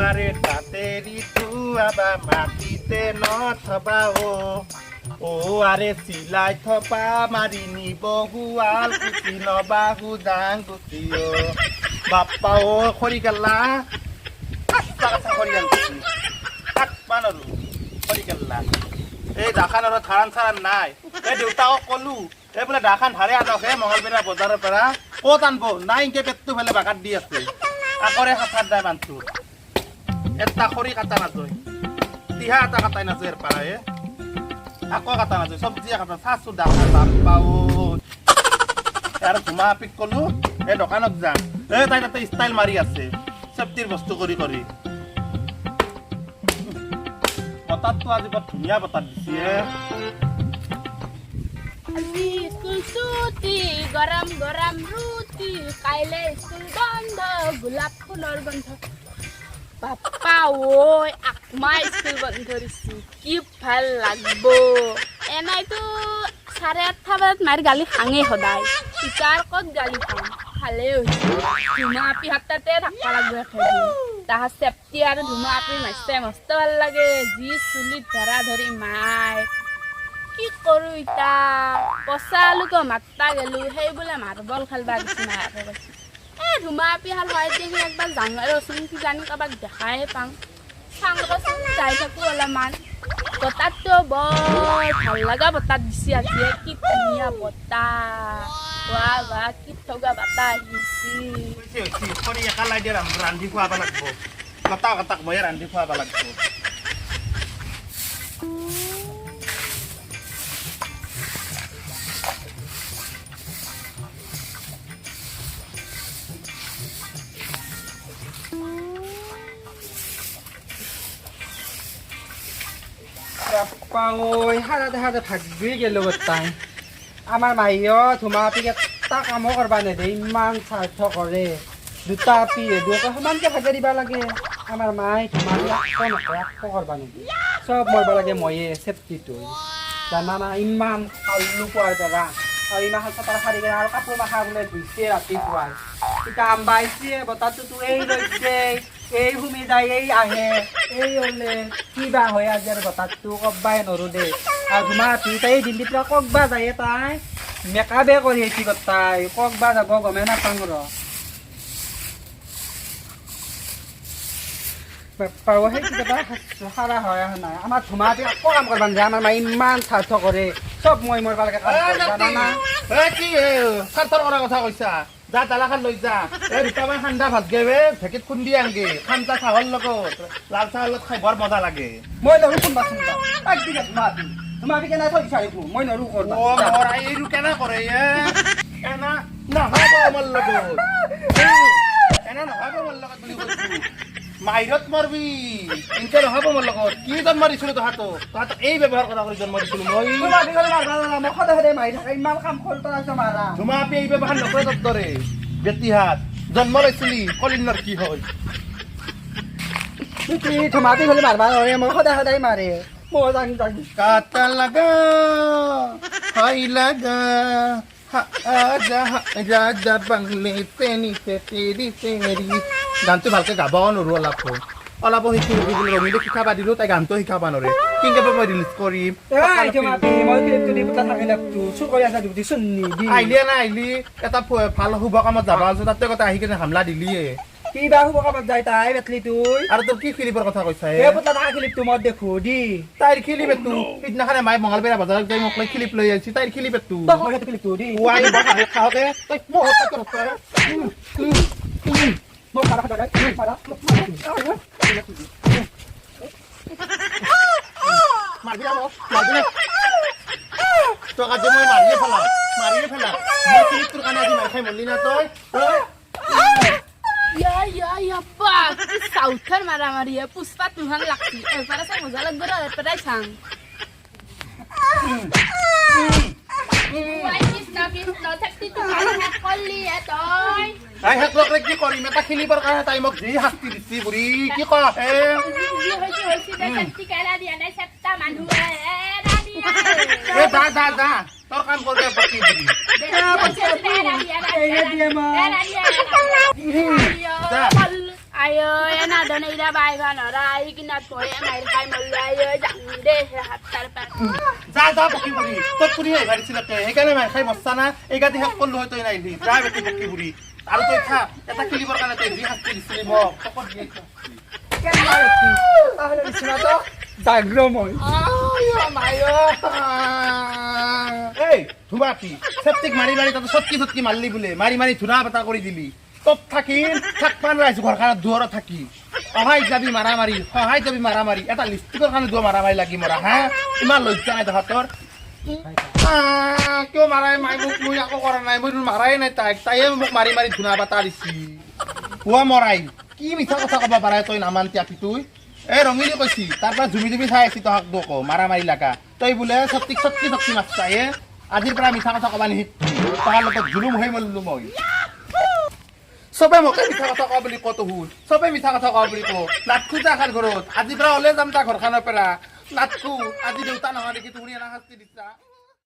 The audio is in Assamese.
তোমাৰে তাতেৰি ধুয়াবা মাটিতে নথবা ও আৰে চিলাই থপা মাৰি নিব হুয়াল কুচি নবাহু ডাংগুচি বাপ্পা ও খৰি গেলা খৰি গেল মানৰো খৰি গেলা এই দাখানৰ ধাৰান চাৰান নাই এই দেউতাকক কলো এই বোলে দাখান ধাৰে আনকহে মঙলবেৰা বজাৰৰ পৰা ক'ত আনব নাই ইনকে পেটটো ফেলে বাগাত দি আছে আকৰে হাতাৰ দাই মানুহটোৰ এটা খৰি কাটা নাযায় তিহা এটা কাটাই নাযায় পাৰা আকৌ কাটা নাযায় চব্জি কাটা চাচো দাখান বাপ্পাও আৰু ধুমা আপিক কলো এই দোকানত যাম এই তাই তাতে ষ্টাইল মাৰি আছে সেপ্তিৰ বস্তু কৰি কৰি বতাহটো আজি বৰ ধুনীয়া বতাহ দিছে আজি স্কুল ছুটি গৰম গৰম ৰুটি কাইলে স্কুল বন্ধ গোলাপ ফুলৰ বন্ধ বাপ্পা ঐ আকমা স্কুল বন্ধ দিছি কি ভাল লাগব এনাইতো 8:30 বজাত মাৰ গালি খাঙে সদায় টিচাৰ ক'ত গালি খাম ভালে হৈছে ধুমা আপি হাততে থাকবা লাগব একেদিন তাহা সেপ্তি আৰু ধুমা আপি মাছে মস্ত ভাল লাগে যি চুলিত ধৰা ধৰি মায় কি কৰো ইতা পচা আলুকে মাত্তা গেলো সেই বোলে মাৰ্বল খেলবা গৈছে মায়াকে কৈছে ধুমা আপি হাল হয় দেখি একবাৰ জাঙাৰ ৰচোন কি জানি কাৰোবাক দেখাই পাওঁ চাং ৰচোন যাই থাকো অলপমান বতাহটো বৰ ভাল লগা বতাহ দিছে আজি কি ধুনীয়া বতাহ ৱাহ ৱাহ কি ঠগা বতাহ আহিছে খৰি একালাই দিয়ে ৰান্ধি খুৱাব লাগিব কটা কটাক মই ৰান্ধি খুৱাব লাগিব বাপ্পা ঐ হাৰাতে হাৰাতে ভাগি গেলো গোটাই আমাৰ মাইও ধুমা আপিক এটা কামো কৰবা নেদে ইমান স্বাৰ্থ কৰে দুটা আপি দুয়োকে সমানকে ভাগে দিবা লাগে আমাৰ মাই ধুমা আপি একো কৰবা নেদে চব মৰবা লাগে ময়ে চেপ্তিটো জানা না ইমান কাউলু পোৱাৰ দ্বাৰা আৰু ইমান চাতাৰ সাৰি কেনে আৰু কাপোৰ মাখা বোলে ধুইছে ৰাতিপুৱাই এতিয়া আম্বাইছে বতাহটোতো এই লৈছে এই ভূমি যায় এই আহে এই ওলে কিবা হয় আজি আৰু বতাহটো কবাই নৰো দে আৰু ধুমা আপি তাই দিল্লীৰ পৰা ককবা যায় তাই মেকআপে কৰি আহিছি তাই ককবা যাব গমে নাপাং ৰ বাপ্পাও সেই কিবা সাৰা হয় নাই আমাৰ ধুমা আপি আকৌ কাম কৰবা নাযায় আমাৰ মাই ইমান স্বাৰ্থ কৰে চব মই মৰবা লাগে কাম জানা না কি স্বাৰ্থৰ কৰা কথা কৈছা যা তালাখান লৈ যা এই দুটামান ঠাণ্ডা ভাত গেবে ঢেঁকীত খুন্দি আনগে ঠাণ্ডা চাহৰ লগত লাল চাহৰ লগত খাই বৰ মজা লাগে মই নৰো কোনবা চিন্তা তাক দিকে ধুমা আপি কেনে থৈ দিছা এইটো মই নৰো কৰবা এইটো কেনে কৰে এনা নহব মোৰ লগত এনা নহব মোৰ লগত বুলি কৈছো মাইৰত মৰবি ইনকে নহব মোৰ লগত কি জন্ম দিছিলো তহঁতক এই ব্যৱহাৰ কৰা কৰি জন্ম দিছিলো মই ধুমা আপি গ'লে মাৰবা মই সদায় সদায় মাৰি থাকে ইমান কাম কৰিতো আছে মাৰা ধুমা আপি এই ব্যৱহাৰ নকৰে তোৰ দৰে বেটিহাত জন্ম লৈছিলি কলিনৰ কি হ'ল ধুমা আপি গ'লে মাৰবা নৰে মই সদায় সদায় মাৰে মই জানি কাটা লাগা হাই লাগা আজা ৰাজা বাংলে তেনি তেৰি তেৰি গানটো ভালকে গাবাও নোৱাৰো অলপ শিকি ৰঙিলে শিকাবা দিলো তাই গানটো শিকাবা নোৱাৰে কিনকে মই ৰিলিজ কৰিম আহিলে না আহিলি এটা ভাল শুভ কামত যাবা আছো তাতে কথা আহি কিনে হামলা দিলিয়ে কিবা শুভ কামত যাই তাই বেতলি তুই আৰু তোৰ কি ক্লিপৰ কথা কৈছা ক্লিপটো মই দেখো দি তাইৰ ক্লিপ এটো সিদিনাখনে মায়ে মঙলবেৰা বজাৰত যাই মোক ক্লিপ লৈ আহিছি তাইৰ ক্লিপ এটো ক্লিপটো দি খাওঁতে তই তোক আজি মই মাৰিয়ে ফেলা মই ক্লিপটোৰ কাৰণে আজি মাৰি খাই মৰলি না তই या पा साउथर मारामारी है पुष्पा तुहान लागती एफारा से मजा लग गरा एपराय सांग वाई किसना सेप्टी तुहान हैक करली है तोय আই হেক লকৰে কি কৰিম এটা খেলিবৰ কাৰণে তাই মোক যি শাস্তি দিছি বুঢ়ী কি কয় जी होइছি দে সেপ্টি কেলা দিয়া নাই সেপ্তা মানুহ এ দা তোৰ কাম কৰবে পকি বুঢ়ী আইঐ এনাধন এইটা বাইবা নৰা আহি কিনা থৈ মাৰি খাই মৰলো আইঐ যাম দে হাতৰ পাত যা পকি বুঢ়ী তই পুৰি আহিবা দিছিল সেইকাৰণে মাই খাই মস্তা না এই গাদি শেষ কৰিলো হয় তই নাহিলি যা বেটি পকি বুঢ়ী আৰু তই খা এটা খেলিবৰ কাৰণে তই যি শাস্তি দিছিলি মোক চকত দিয়ে জাগ্ৰ মই এই ধুমা আপি সেপ্তিক মাৰি তাতে চটকি মাৰলি বোলে মাৰি ধুনা পাতা কৰি দিলি তত থাকি থাকপান ৰাইছো ঘৰখনত দুৱাৰত থাকি সহায় যাবি মাৰা মাৰি এটা লিপষ্টিকৰ কাৰণে দুৱা মাৰা মাৰি লাগি মৰা হা ইমান লজ্জা নাই তহঁতৰ কিয় মাৰাই মাই মোক মই একো কৰা নাই মই মাৰাই নাই তাইয়ে মোক মাৰি ধুনা পাতা দিছি কোৱা মৰাই কি মিছা কথা ক'ব পাৰে তই নামানতি আপি তুই এই ৰঙিলি কৈছি তাৰ পৰা জুমি চাই আছি তহঁক দুক মাৰা মাৰি লাগা তই বোলে চটকি মাছ আজিৰ পৰা মিছা কথা ক'বা নিহি তাৰ লগত জুলুম হৈ মৰিলো মই চবে মোকে মিছা কথা কোৱা বুলি কতো শুন চবে মিছা কথা কোৱা বুলি কওঁ নাটকো যা খাৰ ঘৰত আজিৰ পৰা ওলাই যাম তাৰ ঘৰখনৰ পৰা নাটকো আজি দেউতা নহয় নেকি তুমি এনে শাস্তি দিছা